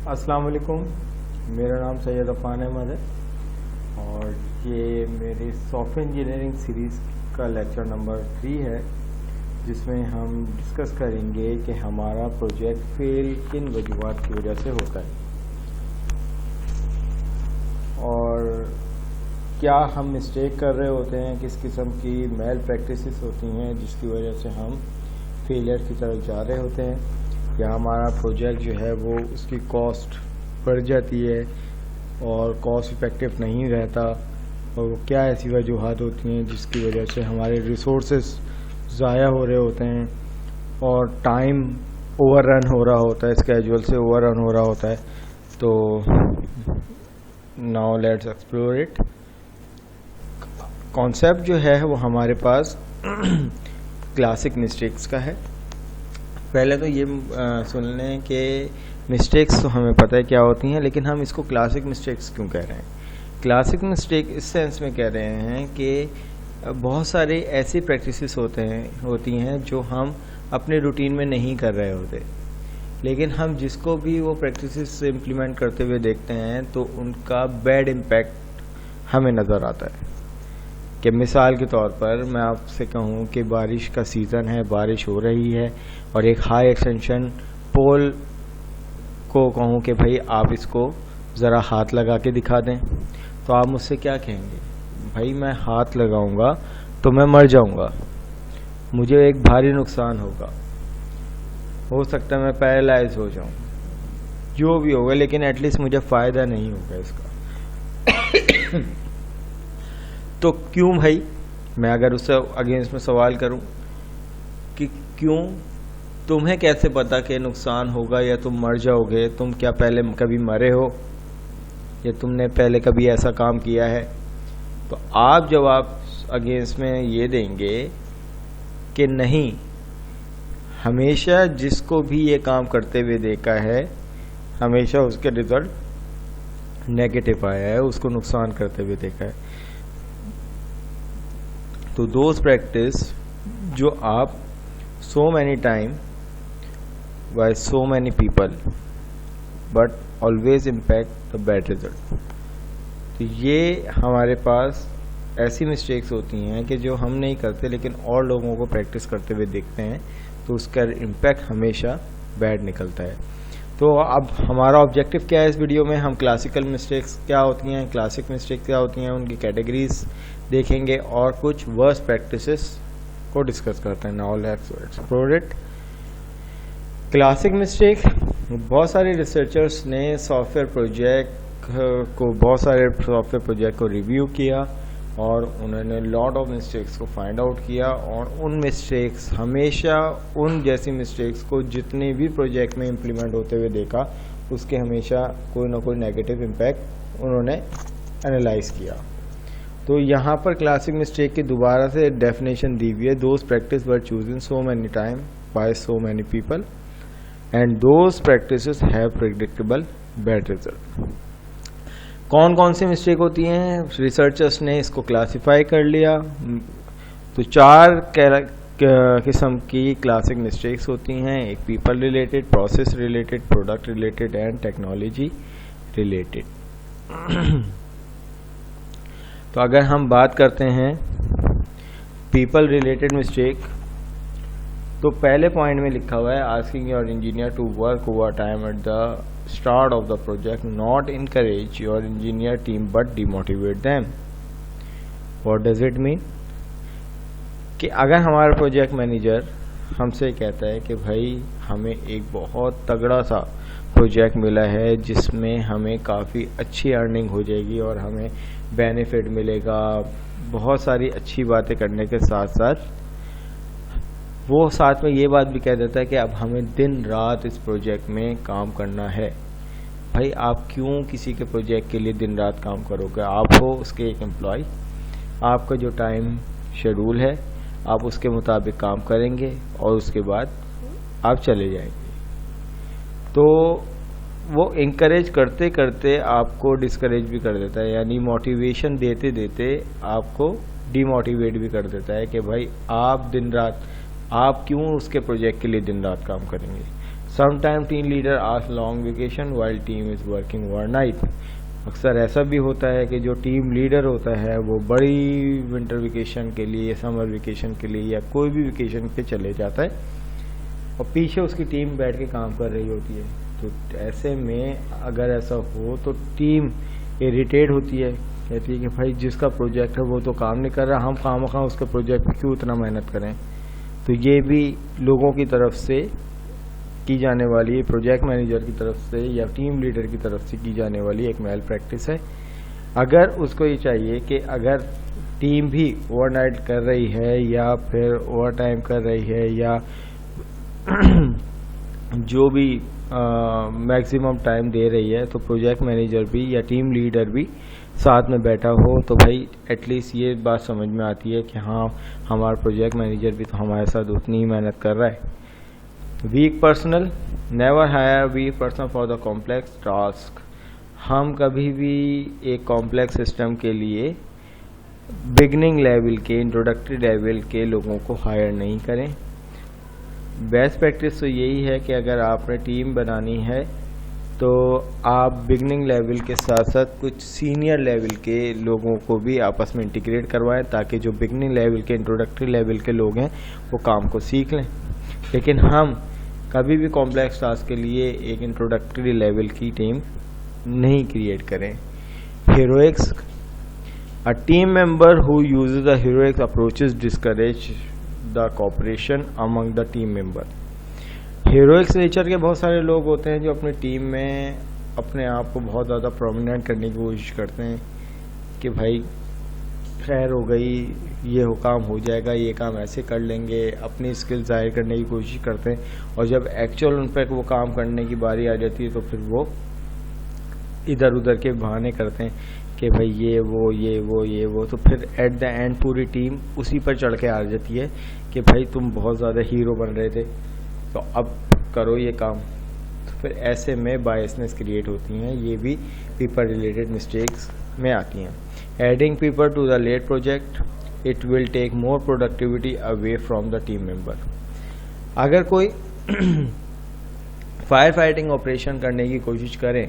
अस्सलाम वालेकुम, मेरा नाम सैयद अफ़ान अहमद है और ये मेरी सॉफ्टवेयर इंजीनियरिंग सीरीज़ का लेक्चर नंबर 3 है, जिसमें हम डिस्कस करेंगे कि हमारा प्रोजेक्ट फेल किन वजूहात की वजह से होता है और क्या हम मिस्टेक कर रहे होते हैं, किस किस्म की मेल प्रैक्टिसेस होती हैं जिसकी वजह से हम फेलियर की तरफ जा रहे होते हैं, या हमारा प्रोजेक्ट जो है वो उसकी कॉस्ट बढ़ जाती है और कॉस्ट इफेक्टिव नहीं रहता, और क्या ऐसी वजूहात होती हैं जिसकी वजह से हमारे रिसोर्सेज ज़ाया हो रहे होते हैं और टाइम ओवर रन हो रहा होता है, स्केड्यूल से ओवर रन हो रहा होता है। तो now let's explore it. Concept जो है वो हमारे पास क्लासिक मिस्टेक्स का है। पहले तो ये सुन लें कि मिस्टेक्स तो हमें पता है क्या होती हैं, लेकिन हम इसको क्लासिक मिस्टेक्स क्यों कह रहे हैं। क्लासिक मिस्टेक इस सेंस में कह रहे हैं कि बहुत सारी ऐसी प्रैक्टिसेस होती हैं जो हम अपने रूटीन में नहीं कर रहे होते, लेकिन हम जिसको भी वो प्रैक्टिसेस इम्प्लीमेंट करते हुए देखते हैं तो उनका बैड इम्पैक्ट हमें नज़र आता है। कि मिसाल के तौर पर मैं आपसे कहूँ कि बारिश का सीज़न है, बारिश हो रही है और एक हाई एक्सटेंशन पोल को कहूँ कि भाई आप इसको ज़रा हाथ लगा के दिखा दें, तो आप मुझसे क्या कहेंगे? भाई मैं हाथ लगाऊंगा तो मैं मर जाऊंगा, मुझे एक भारी नुकसान होगा, हो सकता है मैं पैरालाइज हो जाऊं, जो भी होगा, लेकिन एटलीस्ट मुझे फ़ायदा नहीं होगा इसका। तो क्यों भाई? मैं अगर उससे अगेंस्ट में सवाल करूं कि क्यों, तुम्हें कैसे पता कि नुकसान होगा या तुम मर जाओगे? तुम क्या पहले कभी मरे हो या तुमने पहले कभी ऐसा काम किया है? तो आप जवाब अगेंस्ट में ये देंगे कि नहीं, हमेशा जिसको भी ये काम करते हुए देखा है हमेशा उसके रिजल्ट नेगेटिव आया है, उसको नुकसान करते हुए देखा है। तो दोज प्रैक्टिस जो आप so many time by so many people but always impact the bad result। तो ये हमारे पास ऐसी मिस्टेक्स होती हैं कि जो हम नहीं करते लेकिन और लोगों को प्रैक्टिस करते हुए देखते हैं, तो उसका इम्पैक्ट हमेशा बैड निकलता है। तो अब हमारा ऑब्जेक्टिव क्या है इस वीडियो में? हम क्लासिकल मिस्टेक्स क्या होती हैं, क्लासिक मिस्टेक्स क्या होती हैं, उनकी कैटेगरीज देखेंगे और कुछ वर्स्ट प्रैक्टिसेस को डिस्कस करते हैं। Now let's explore it. Classic mistake, बहुत सारे रिसर्चर्स ने सॉफ्टवेयर प्रोजेक्ट को रिव्यू किया और उन्होंने लॉट ऑफ मिस्टेक्स को फाइंड आउट किया, और उन मिस्टेक्स हमेशा उन जैसी मिस्टेक्स को जितने भी प्रोजेक्ट में इम्प्लीमेंट होते हुए देखा, उसके हमेशा कोई ना कोई नेगेटिव इम्पैक्ट उन्होंने एनालाइज किया। तो यहाँ पर क्लासिक मिस्टेक की दोबारा से डेफिनेशन दी हुई है। Those practice were chosen so many time by so many people and those practices have predictable bad result. कौन कौन सी मिस्टेक होती हैं? रिसर्चर्स ने इसको क्लासिफाई कर लिया। तो 4 किस्म की क्लासिक मिस्टेक्स होती हैं। एक people related, process related, product related and technology related. तो अगर हम बात करते हैं पीपल रिलेटेड मिस्टेक, तो पहले पॉइंट में लिखा हुआ है asking your engineer to work over time at the start of the project not encourage your engineer team but demotivate them. What does it mean? कि अगर हमारा प्रोजेक्ट मैनेजर हमसे कहता है कि भाई हमें एक बहुत तगड़ा सा प्रोजेक्ट मिला है जिसमें हमें काफ़ी अच्छी अर्निंग हो जाएगी और हमें बेनिफिट मिलेगा, बहुत सारी अच्छी बातें करने के साथ साथ वो साथ में ये बात भी कह देता है कि अब हमें दिन रात इस प्रोजेक्ट में काम करना है। भाई आप क्यों किसी के प्रोजेक्ट के लिए दिन रात काम करोगे? आप हो उसके एक एम्प्लॉय, आपका जो टाइम शेड्यूल है आप उसके मुताबिक काम करेंगे और उसके बाद आप चले जाएंगे। तो वो इंकरेज करते करते आपको डिस्करेज भी कर देता है, यानी मोटिवेशन देते देते आपको डिमोटिवेट भी कर देता है कि भाई आप दिन रात, आप क्यों उसके प्रोजेक्ट के लिए दिन रात काम करेंगे। Sometime team leader ask long vacation while team is working overnight. अक्सर ऐसा भी होता है कि जो टीम लीडर होता है वो बड़ी विंटर वेकेशन के लिए या समर वेकेशन के लिए या कोई भी वेकेशन पे चले जाता है और पीछे उसकी टीम बैठ के काम कर रही होती है। तो ऐसे में अगर ऐसा हो तो टीम इरिटेट होती है, कहती है कि भाई जिसका प्रोजेक्ट है वो तो काम नहीं कर रहा, हम खामखा उसके प्रोजेक्ट पे क्यों इतना मेहनत करें। तो ये भी लोगों की तरफ से की जाने वाली, प्रोजेक्ट मैनेजर की तरफ से या टीम लीडर की तरफ से की जाने वाली एक मैल प्रैक्टिस है। अगर उसको ये चाहिए कि अगर टीम भी ओवरनाइट कर रही है या फिर ओवर टाइम कर रही है या जो भी मैक्सिमम टाइम दे रही है, तो प्रोजेक्ट मैनेजर भी या टीम लीडर भी साथ में बैठा हो तो भाई एटलीस्ट ये बात समझ में आती है कि हाँ हमारा प्रोजेक्ट मैनेजर भी तो हमारे साथ उतनी ही मेहनत कर रहा है। Weak personal, never hire weak person for the complex task. हम कभी भी एक कॉम्प्लेक्स सिस्टम के लिए बिगनिंग लेवल के, इंट्रोडक्टरी लेवल के लोगों को हायर नहीं करें। बेस्ट प्रैक्टिस तो यही है कि अगर आपने टीम बनानी है तो आप बिगनिंग लेवल के साथ साथ कुछ सीनियर लेवल के लोगों को भी आपस में इंटीग्रेट करवाएं ताकि जो बिगनिंग लेवल के, इंट्रोडक्टरी लेवल के लोग हैं वो काम को सीख लें। लेकिन हम कभी भी कॉम्प्लेक्स टास्क के लिए एक इंट्रोडक्टरी लेवल की टीम नहीं क्रिएट करें। Heroics, a team member who uses the heroics approaches discourage the cooperation among the team member. Heroics nature के बहुत सारे लोग होते हैं जो अपनी टीम में अपने आप को बहुत ज़्यादा प्रोमिनेंट करने की कोशिश करते हैं कि भाई खैर हो गई, ये काम हो जाएगा, ये काम ऐसे कर लेंगे, अपनी स्किल जाहिर करने की कोशिश करते हैं। और जब एक्चुअल उन पर वो काम करने की बारी आ जाती है तो फिर वो इधर उधर के बहाने करते हैं कि भाई ये वो, तो फिर एट द एंड पूरी टीम उसी पर चढ़ के आ जाती है कि भाई तुम बहुत ज़्यादा हीरो बन रहे थे तो अब करो ये काम। तो फिर ऐसे में बायसनेस क्रिएट होती हैं, ये भी पीपल रिलेटेड मिस्टेक्स में आती हैं। Adding people to the late project, it will take more productivity away from the team member. अगर कोई फायर फाइटिंग ऑपरेशन करने की कोशिश करें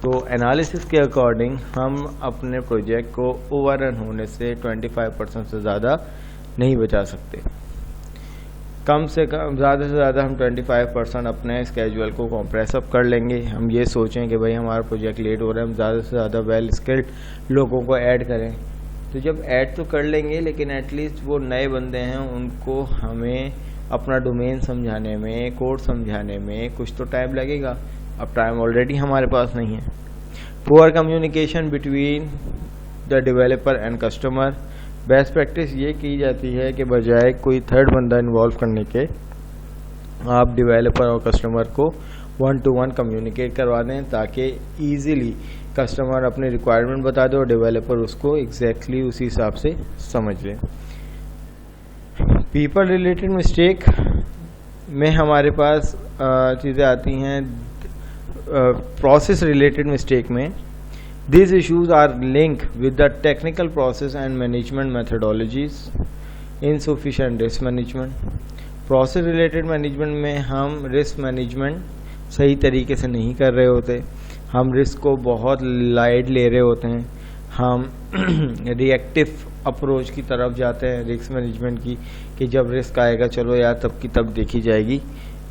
तो एनालिसिस के अकॉर्डिंग हम अपने प्रोजेक्ट को ओवररन होने से 25% से ज़्यादा नहीं बचा सकते। कम से कम ज़्यादा से ज़्यादा हम 25% अपने स्केड्यूल को कॉम्प्रेस अप कर लेंगे। हम ये सोचें कि भाई हमारा प्रोजेक्ट लेट हो रहा है, हम ज़्यादा से ज़्यादा वेल स्किल्ड लोगों को ऐड करें। तो जब ऐड तो कर लेंगे लेकिन एटलीस्ट वो नए बंदे हैं उनको हमें अपना डोमेन समझाने में, कोड समझाने में कुछ तो टाइम लगेगा। अब टाइम ऑलरेडी हमारे पास नहीं है। Poor communication between the developer and customer, best practice ये की जाती है कि बजाय कोई थर्ड बंदा इन्वॉल्व करने के आप डेवलपर और कस्टमर को 1-to-1 कम्युनिकेट करवा दें ताकि इजीली कस्टमर अपने रिक्वायरमेंट बता दे और डेवलपर उसको एग्जैक्टली उसी हिसाब से समझ ले। पीपल रिलेटेड मिस्टेक में हमारे पास चीज़ें आती हैं। प्रोसेस रिलेटेड मिस्टेक में these issues are linked with the technical process and management methodologies, insufficient risk management। Process related management में हम रिस्क मैनेजमेंट सही तरीके से नहीं कर रहे होते, हम रिस्क को बहुत लाइट ले रहे होते हैं, हम रिएक्टिव अप्रोच की तरफ जाते हैं रिस्क मैनेजमेंट की कि जब रिस्क आएगा चलो यार तब की तब देखी जाएगी,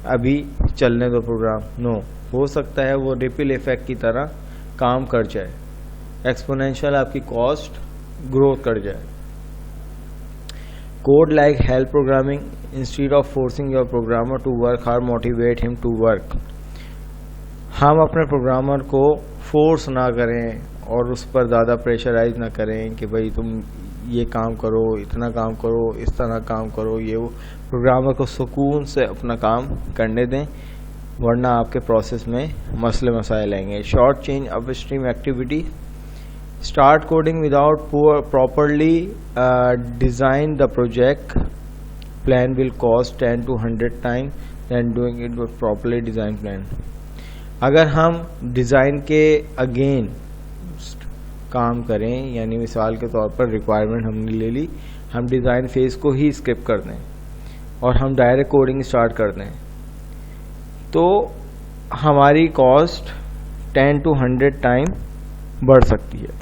अभी चलने दो प्रोग्राम। नो, हो सकता है वो रिपल इफेक्ट की तरह काम कर जाए, एक्सपोनेंशियल आपकी कॉस्ट ग्रोथ कर जाए। Code like help programming instead of forcing your programmer to work hard, motivate him to work. हम अपने प्रोग्रामर को फोर्स ना करें और उस पर ज़्यादा प्रेशराइज ना करें कि भाई तुम ये काम करो, इतना काम करो, इस तरह काम करो, ये वो। प्रोग्रामर को सुकून से अपना काम करने दें वरना आपके प्रोसेस में मसले मसाइल आएंगे। Short change upstream activity, start coding without properly design the project plan will cost 10 to 100 time then doing it with properly design plan. अगर हम डिज़ाइन के अगेन काम करें, यानी मिसाल के तौर पर रिक्वायरमेंट हमने ले ली, हम डिज़ाइन फेज को ही स्किप कर दें और हम डायरेक्ट कोडिंग स्टार्ट कर दें, तो हमारी कॉस्ट 10 to 100 टाइम बढ़ सकती है,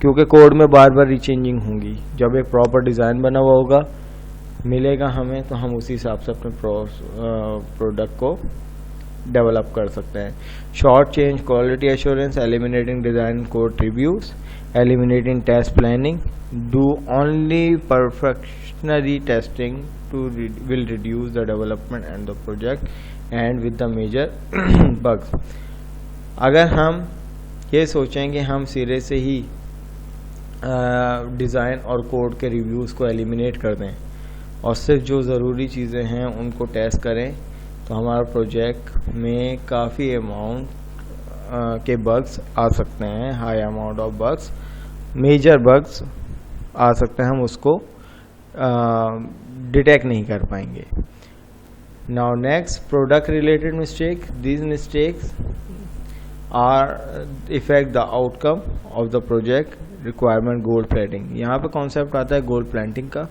क्योंकि कोड में बार बार रीचेंजिंग होंगी। जब एक प्रॉपर डिज़ाइन बना हुआ होगा मिलेगा हमें, तो हम उसी हिसाब से अपने प्रोडक्ट को डेवलप कर सकते हैं। Short change quality assurance, eliminating design code reviews, eliminating test planning, do only perfunctory testing will reduce the development and the project and with the major bugs। अगर हम ये सोचें कि हम सिरे से ही डिज़ाइन और कोड के रिव्यूज़ को एलिमिनेट कर दें और सिर्फ जो ज़रूरी चीज़ें हैं उनको टेस्ट करें, तो हमारा प्रोजेक्ट में काफ़ी अमाउंट के बग्स आ सकते हैं, high amount of bugs, major bugs आ सकते हैं, हम उसको डिटेक्ट नहीं कर पाएंगे। Now next, product related mistake. These mistakes are affect the outcome of the project requirement gold plating. यहाँ पे कॉन्सेप्ट आता है गोल प्लांटिंग का।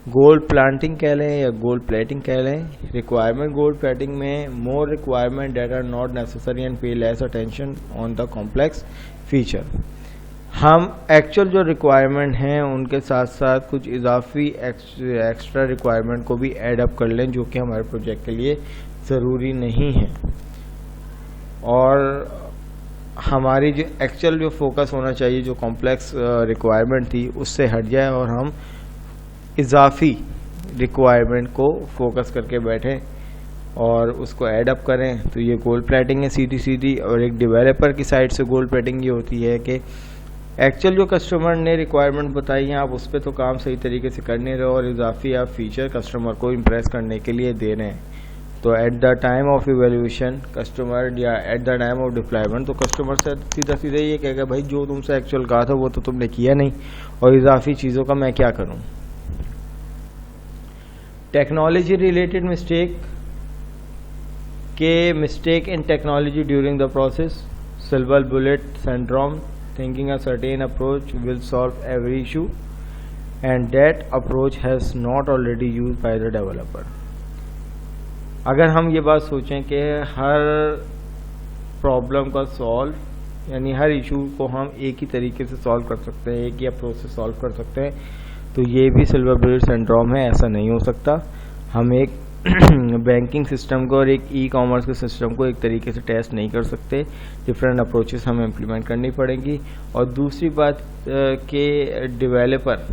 गोल प्लांटिंग कह लें या गोल प्लेटिंग कह लें। रिक्वायरमेंट गोल प्लेटिंग में more requirement that are not necessary and pay less attention on the complex feature. हम एक्चुअल जो रिक्वायरमेंट हैं उनके साथ साथ कुछ इजाफी एक्स्ट्रा रिक्वायरमेंट को भी ऐड अप कर लें, जो कि हमारे प्रोजेक्ट के लिए ज़रूरी नहीं है, और हमारी जो एक्चुअल जो फोकस होना चाहिए, जो कॉम्प्लेक्स रिक्वायरमेंट थी, उससे हट जाए और हम इजाफी रिक्वायरमेंट को फोकस करके बैठें और उसको ऐड अप करें। तो ये गोल प्लेटिंग है सीधी सीधी। और एक डेवलपर की साइड से गोल प्लेटिंग ये होती है कि एक्चुअल जो कस्टमर ने रिक्वायरमेंट बताई है, आप उस पर तो काम सही तरीके से कर नहीं रहे और इजाफी आप फीचर कस्टमर को इम्प्रेस करने के लिए दे रहे हैं। तो at the time of evaluation customer या at the time of deployment, तो कस्टमर से सीधा सीधा ये कहेगा भाई जो तुमसे एक्चुअल कहा था वो तो तुमने किया नहीं, और इजाफी चीज़ों का मैं क्या करूँ। टेक्नोलॉजी रिलेटेड मिस्टेक के mistake in technology during the process, silver bullet syndrome, thinking a certain approach will solve every issue and that approach has not already used by the developer। अगर हम ये बात सोचें कि हर प्रॉब्लम का solve यानी हर issue को हम एक ही तरीके से सॉल्व कर सकते हैं, एक ही अप्रोच से सॉल्व कर सकते हैं, तो ये भी सिल्वर बुलेट सिंड्रोम है, ऐसा नहीं हो सकता। हम एक बैंकिंग सिस्टम को और एक ई कॉमर्स के सिस्टम को एक तरीके से टेस्ट नहीं कर सकते, डिफरेंट अप्रोचेस हमें इम्प्लीमेंट करनी पड़ेंगी। और दूसरी बात कि डेवलपर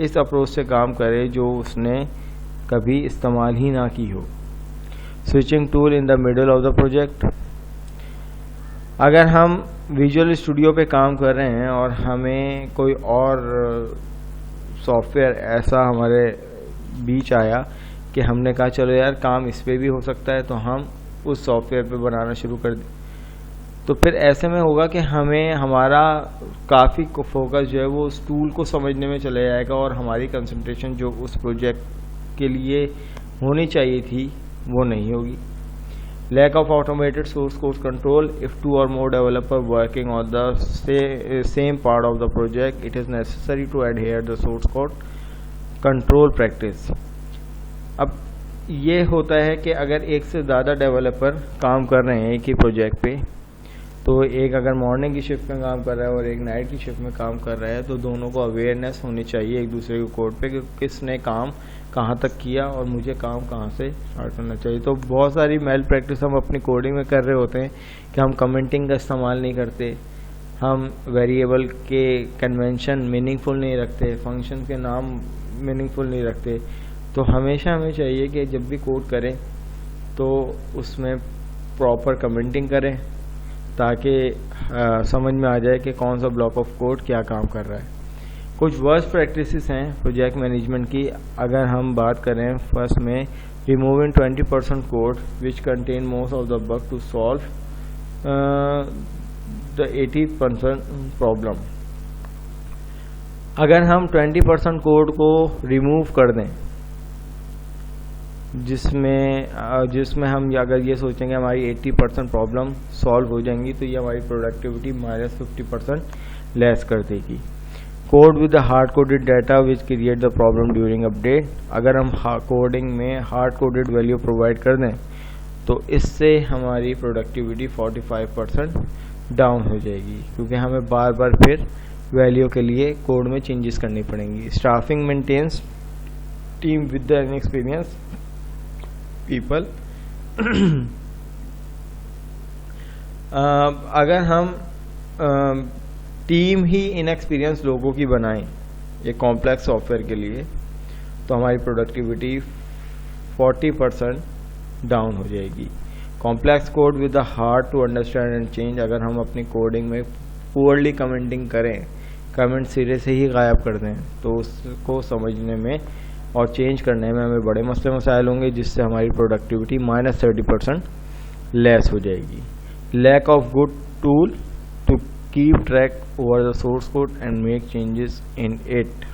इस अप्रोच से काम करे जो उसने कभी इस्तेमाल ही ना की हो। Switching tool in the middle of the project. अगर हम विजुअल स्टूडियो पे काम कर रहे हैं और हमें कोई और सॉफ्टवेयर ऐसा हमारे बीच आया कि हमने कहा चलो यार काम इस पे भी हो सकता है, तो हम उस सॉफ्टवेयर पे बनाना शुरू कर दें, तो फिर ऐसे में होगा कि हमें हमारा काफ़ी फोकस जो है वो उस टूल को समझने में चले जाएगा और हमारी कंसंट्रेशन जो उस प्रोजेक्ट के लिए होनी चाहिए थी वो नहीं होगी। Lack of automated source code control. If 2 or more developer working on the same part of the project, it is necessary to adhere the source code control practice. अब ये होता है कि अगर एक से ज़्यादा डेवलपर काम कर रहे हैं एक ही प्रोजेक्ट पे, तो एक अगर मॉर्निंग की शिफ्ट में काम कर रहा है और एक नाइट की शिफ्ट में काम कर रहा है, तो दोनों को अवेयरनेस होनी चाहिए एक दूसरे के कोड पे कि किसने काम कहाँ तक किया और मुझे काम कहाँ से स्टार्ट करना चाहिए। तो बहुत सारी मेल प्रैक्टिस हम अपनी कोडिंग में कर रहे होते हैं कि हम कमेंटिंग का इस्तेमाल नहीं करते, हम वेरिएबल के कन्वेंशन मीनिंगफुल नहीं रखते, फंक्शन के नाम मीनिंगफुल नहीं रखते। तो हमेशा हमें चाहिए कि जब भी कोड करें तो उसमें प्रॉपर कमेंटिंग करें ताकि समझ में आ जाए कि कौन सा ब्लॉक ऑफ कोड क्या काम कर रहा है। कुछ वर्स्ट प्रैक्टिसेस हैं प्रोजेक्ट मैनेजमेंट की। अगर हम बात करें फर्स्ट में, removing 20% code which contain most of the bug to solve the 80% problem. अगर हम 20% कोड को रिमूव कर दें जिसमें हम अगर ये सोचेंगे हमारी 80% प्रॉब्लम सॉल्व हो जाएंगी, तो ये हमारी प्रोडक्टिविटी -50% लेस कर देगी। Code with the hard coded data which create the problem during update. अगर हम कोडिंग में हार्ड कोडेड वैल्यू प्रोवाइड कर दें तो इससे हमारी प्रोडक्टिविटी 45% डाउन हो जाएगी, क्योंकि हमें बार बार फिर वैल्यू के लिए कोड में चेंजेस करनी पड़ेंगी। Staffing maintenance team with the inexperience people. अगर हम टीम ही इनएक्सपीरियंस लोगों की बनाएं एक कॉम्प्लेक्स सॉफ्टवेयर के लिए, तो हमारी प्रोडक्टिविटी 40% डाउन हो जाएगी। Complex code with the hard to understand and change, अगर हम अपनी कोडिंग में पुअरली कमेंटिंग करें, कमेंट सिरे से ही गायब कर दें, तो उसको समझने में और चेंज करने में हमें बड़े मसले मसाइल होंगे, जिससे हमारी प्रोडक्टिविटी -30% लेस हो जाएगी। Lack of good tool to keep track over the source code and make changes in it.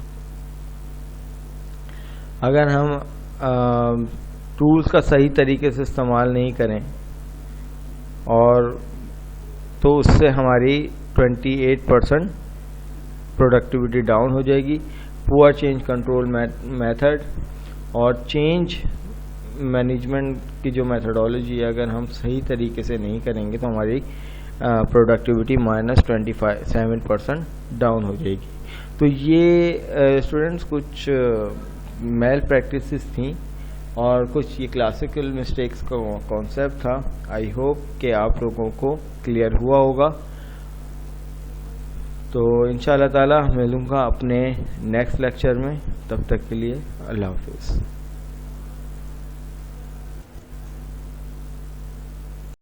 अगर हम टूल्स का सही तरीके से इस्तेमाल नहीं करें और तो उससे हमारी 28% प्रोडक्टिविटी डाउन हो जाएगी। पुअर चेंज कंट्रोल मेथड और चेंज मैनेजमेंट की जो मेथडोलॉजी है, अगर हम सही तरीके से नहीं करेंगे तो हमारी प्रोडक्टिविटी -27% डाउन हो जाएगी। तो ये स्टूडेंट्स कुछ मेल प्रैक्टिसेस थी और कुछ ये क्लासिकल मिस्टेक्स का कॉन्सेप्ट था। आई होप कि आप लोगों को क्लियर हुआ होगा। तो इंशाअल्लाह ताला मिलूँगा अपने नेक्स्ट लेक्चर में, तब तक के लिए अल्लाह हाफिज़।